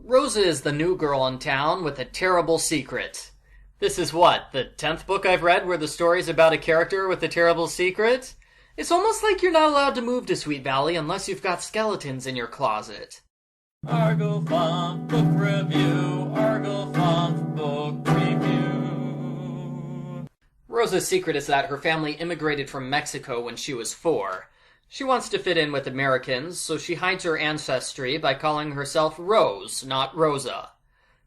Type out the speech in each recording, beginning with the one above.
Rosa is the new girl in town with a terrible secret. This is what, the 10th book I've read where the story's about a character with a terrible secret? It's almost like you're not allowed to move to Sweet Valley unless you've got skeletons in your closet. Argo Funk Book Review, Argo Funk Book Review. Rosa's secret is that her family immigrated from Mexico when she was 4. She wants to fit in with Americans, so she hides her ancestry by calling herself Rose, not Rosa.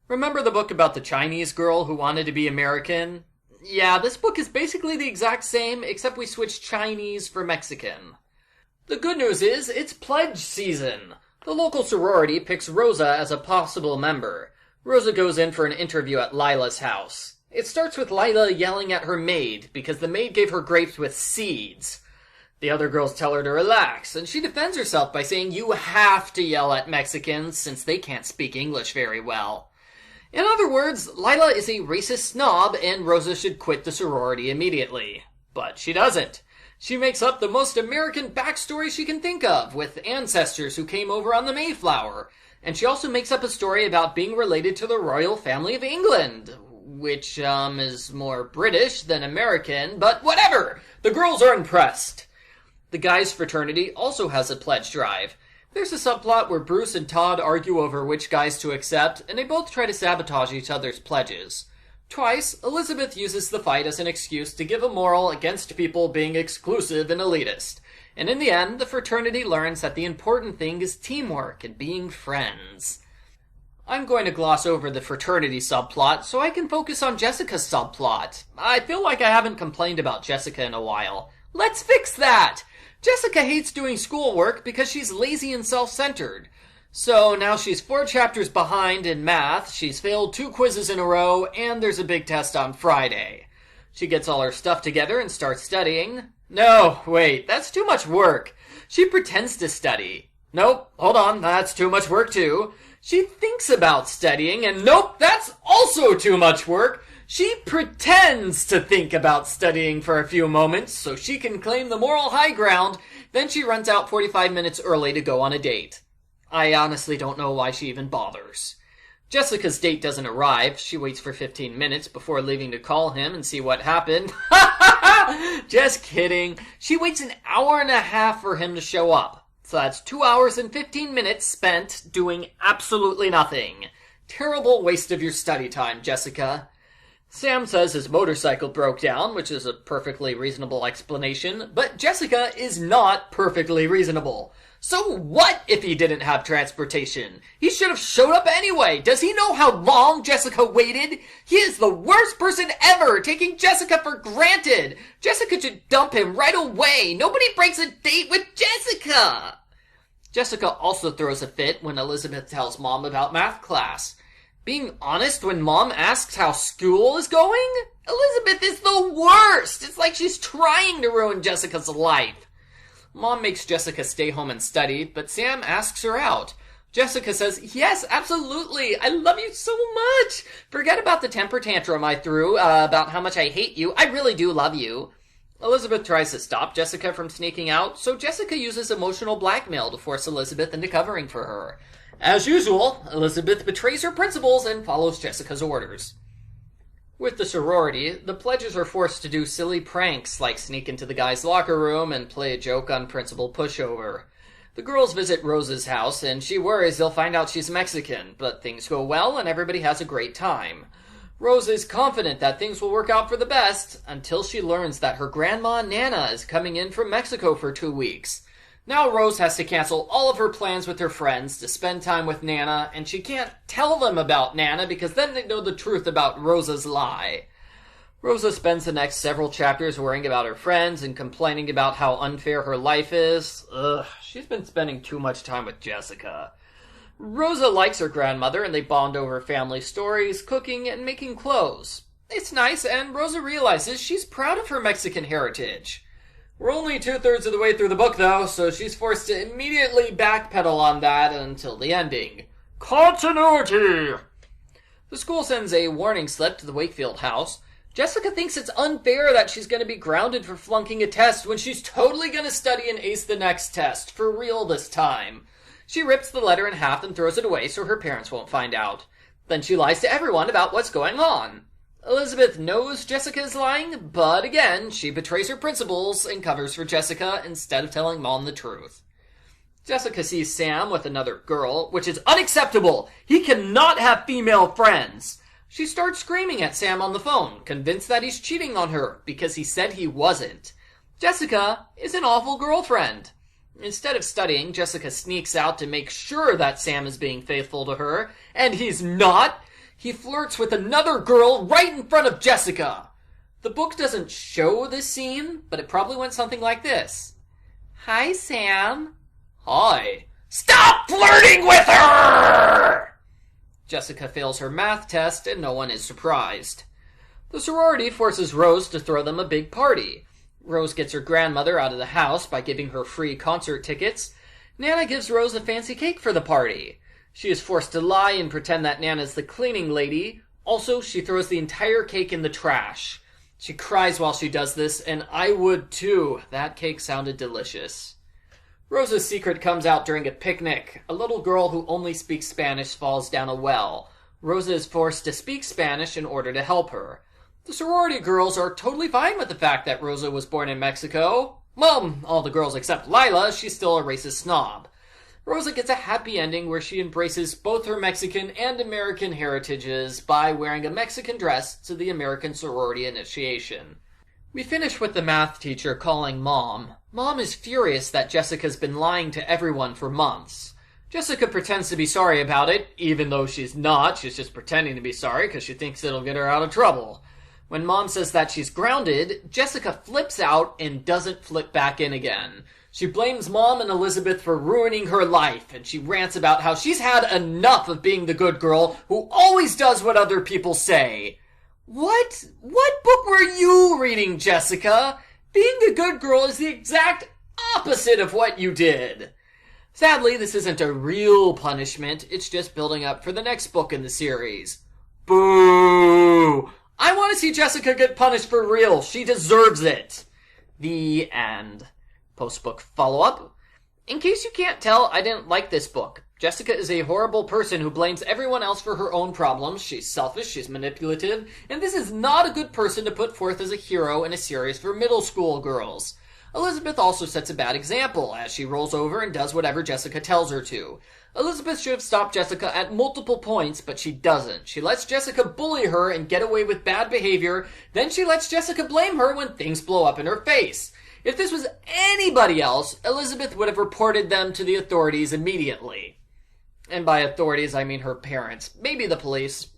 Remember the book about the Chinese girl who wanted to be American? Yeah, this book is basically the exact same, except we switched Chinese for Mexican. The good news is, it's pledge season. The local sorority picks Rosa as a possible member. Rosa goes in for an interview at Lila's house. It starts with Lila yelling at her maid, because the maid gave her grapes with seeds. The other girls tell her to relax, and she defends herself by saying you have to yell at Mexicans since they can't speak English very well. In other words, Lila is a racist snob and Rosa should quit the sorority immediately. But she doesn't. She makes up the most American backstory she can think of, with ancestors who came over on the Mayflower. And she also makes up a story about being related to the royal family of England, which, is more British than American, but whatever! The girls are impressed. The guys' fraternity also has a pledge drive. There's a subplot where Bruce and Todd argue over which guys to accept, and they both try to sabotage each other's pledges. Twice, Elizabeth uses the fight as an excuse to give a moral against people being exclusive and elitist. And in the end, the fraternity learns that the important thing is teamwork and being friends. I'm going to gloss over the fraternity subplot so I can focus on Jessica's subplot. I feel like I haven't complained about Jessica in a while. Let's fix that! Jessica hates doing schoolwork because she's lazy and self-centered. So now she's 4 chapters behind in math, she's failed 2 quizzes in a row, and there's a big test on Friday. She gets all her stuff together and starts studying. No, wait, that's too much work. She pretends to study. Nope, hold on, that's too much work too. She thinks about studying, and nope, that's also too much work. She pretends to think about studying for a few moments so she can claim the moral high ground, then she runs out 45 minutes early to go on a date. I honestly don't know why she even bothers. Jessica's date doesn't arrive. She waits for 15 minutes before leaving to call him and see what happened. Just kidding. She waits an hour and a half for him to show up. So that's 2 hours and 15 minutes spent doing absolutely nothing. Terrible waste of your study time, Jessica. Sam says his motorcycle broke down, which is a perfectly reasonable explanation, but Jessica is not perfectly reasonable. So what if he didn't have transportation? He should have showed up anyway. Does he know how long Jessica waited? He is the worst person ever, taking Jessica for granted. Jessica should dump him right away. Nobody breaks a date with Jessica. Jessica also throws a fit when Elizabeth tells Mom about math class. Being honest when Mom asks how school is going? Elizabeth is the worst! It's like she's trying to ruin Jessica's life. Mom makes Jessica stay home and study, but Sam asks her out. Jessica says, yes, absolutely, I love you so much! Forget about the temper tantrum I threw about how much I hate you. I really do love you. Elizabeth tries to stop Jessica from sneaking out, so Jessica uses emotional blackmail to force Elizabeth into covering for her. As usual, Elizabeth betrays her principles and follows Jessica's orders. With the sorority, the pledges are forced to do silly pranks like sneak into the guys' locker room and play a joke on Principal Pushover. The girls visit Rosa's house and she worries they'll find out she's Mexican, but things go well and everybody has a great time. Rosa is confident that things will work out for the best until she learns that her grandma Nana is coming in from Mexico for 2 weeks. Now Rose has to cancel all of her plans with her friends to spend time with Nana, and she can't tell them about Nana because then they know the truth about Rosa's lie. Rosa spends the next several chapters worrying about her friends and complaining about how unfair her life is. She's been spending too much time with Jessica. Rosa likes her grandmother and they bond over family stories, cooking, and making clothes. It's nice, and Rosa realizes she's proud of her Mexican heritage. We're only 2/3 of the way through the book, though, so she's forced to immediately backpedal on that until the ending. Continuity! The school sends a warning slip to the Wakefield house. Jessica thinks it's unfair that she's going to be grounded for flunking a test when she's totally going to study and ace the next test, for real this time. She rips the letter in half and throws it away so her parents won't find out. Then she lies to everyone about what's going on. Elizabeth knows Jessica is lying, but again, she betrays her principles and covers for Jessica instead of telling Mom the truth. Jessica sees Sam with another girl, which is unacceptable. He cannot have female friends. She starts screaming at Sam on the phone, convinced that he's cheating on her because he said he wasn't. Jessica is an awful girlfriend. Instead of studying, Jessica sneaks out to make sure that Sam is being faithful to her, and he's not. He flirts with another girl right in front of Jessica. The book doesn't show this scene, but it probably went something like this. Hi, Sam. Hi. Stop flirting with her! Jessica fails her math test, and no one is surprised. The sorority forces Rose to throw them a big party. Rose gets her grandmother out of the house by giving her free concert tickets. Nana gives Rose a fancy cake for the party. She is forced to lie and pretend that Nana's the cleaning lady. Also, she throws the entire cake in the trash. She cries while she does this, and I would too. That cake sounded delicious. Rosa's secret comes out during a picnic. A little girl who only speaks Spanish falls down a well. Rosa is forced to speak Spanish in order to help her. The sorority girls are totally fine with the fact that Rosa was born in Mexico. Well, all the girls except Lila, she's still a racist snob. Rosa gets a happy ending where she embraces both her Mexican and American heritages by wearing a Mexican dress to the American sorority initiation. We finish with the math teacher calling Mom. Mom is furious that Jessica's been lying to everyone for months. Jessica pretends to be sorry about it, even though she's not. She's just pretending to be sorry because she thinks it'll get her out of trouble. When Mom says that she's grounded, Jessica flips out and doesn't flip back in again. She blames Mom and Elizabeth for ruining her life, and she rants about how she's had enough of being the good girl who always does what other people say. What book were you reading, Jessica? Being a good girl is the exact opposite of what you did. Sadly, this isn't a real punishment. It's just building up for the next book in the series. Boo! I want to see Jessica get punished for real. She deserves it. The end. Post-book follow-up. In case you can't tell, I didn't like this book. Jessica is a horrible person who blames everyone else for her own problems. She's selfish, she's manipulative, and this is not a good person to put forth as a hero in a series for middle school girls. Elizabeth also sets a bad example, as she rolls over and does whatever Jessica tells her to. Elizabeth should have stopped Jessica at multiple points, but she doesn't. She lets Jessica bully her and get away with bad behavior, then she lets Jessica blame her when things blow up in her face. If this was anybody else, Elizabeth would have reported them to the authorities immediately. And by authorities, I mean her parents. Maybe the police.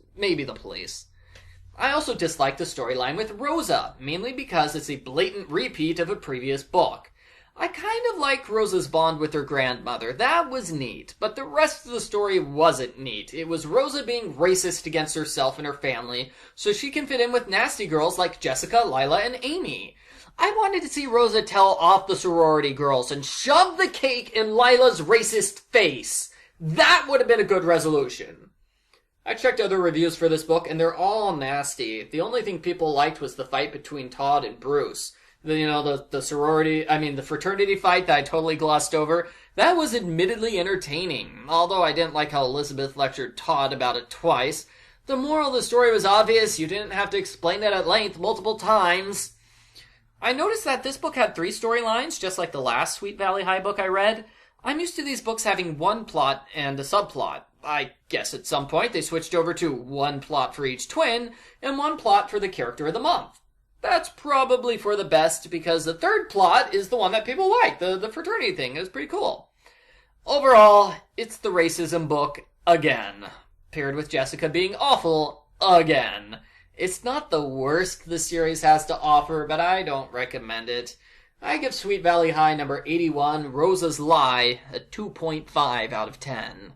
I also dislike the storyline with Rosa, mainly because it's a blatant repeat of a previous book. I kind of like Rosa's bond with her grandmother. That was neat, but the rest of the story wasn't neat. It was Rosa being racist against herself and her family, so she can fit in with nasty girls like Jessica, Lila, and Amy. I wanted to see Rosa tell off the sorority girls and shove the cake in Lila's racist face. That would have been a good resolution. I checked other reviews for this book, and they're all nasty. The only thing people liked was the fight between Todd and Bruce. The fraternity fight that I totally glossed over. That was admittedly entertaining, although I didn't like how Elizabeth lectured Todd about it twice. The moral of the story was obvious. You didn't have to explain it at length multiple times. I noticed that this book had 3 storylines, just like the last Sweet Valley High book I read. I'm used to these books having one plot and a subplot. I guess at some point they switched over to one plot for each twin and one plot for the character of the month. That's probably for the best because the third plot is the one that people like. The fraternity thing is pretty cool. Overall, it's the racism book again, paired with Jessica being awful again. It's not the worst the series has to offer, but I don't recommend it. I give Sweet Valley High number 81, Rosa's Lie, a 2.5 out of 10.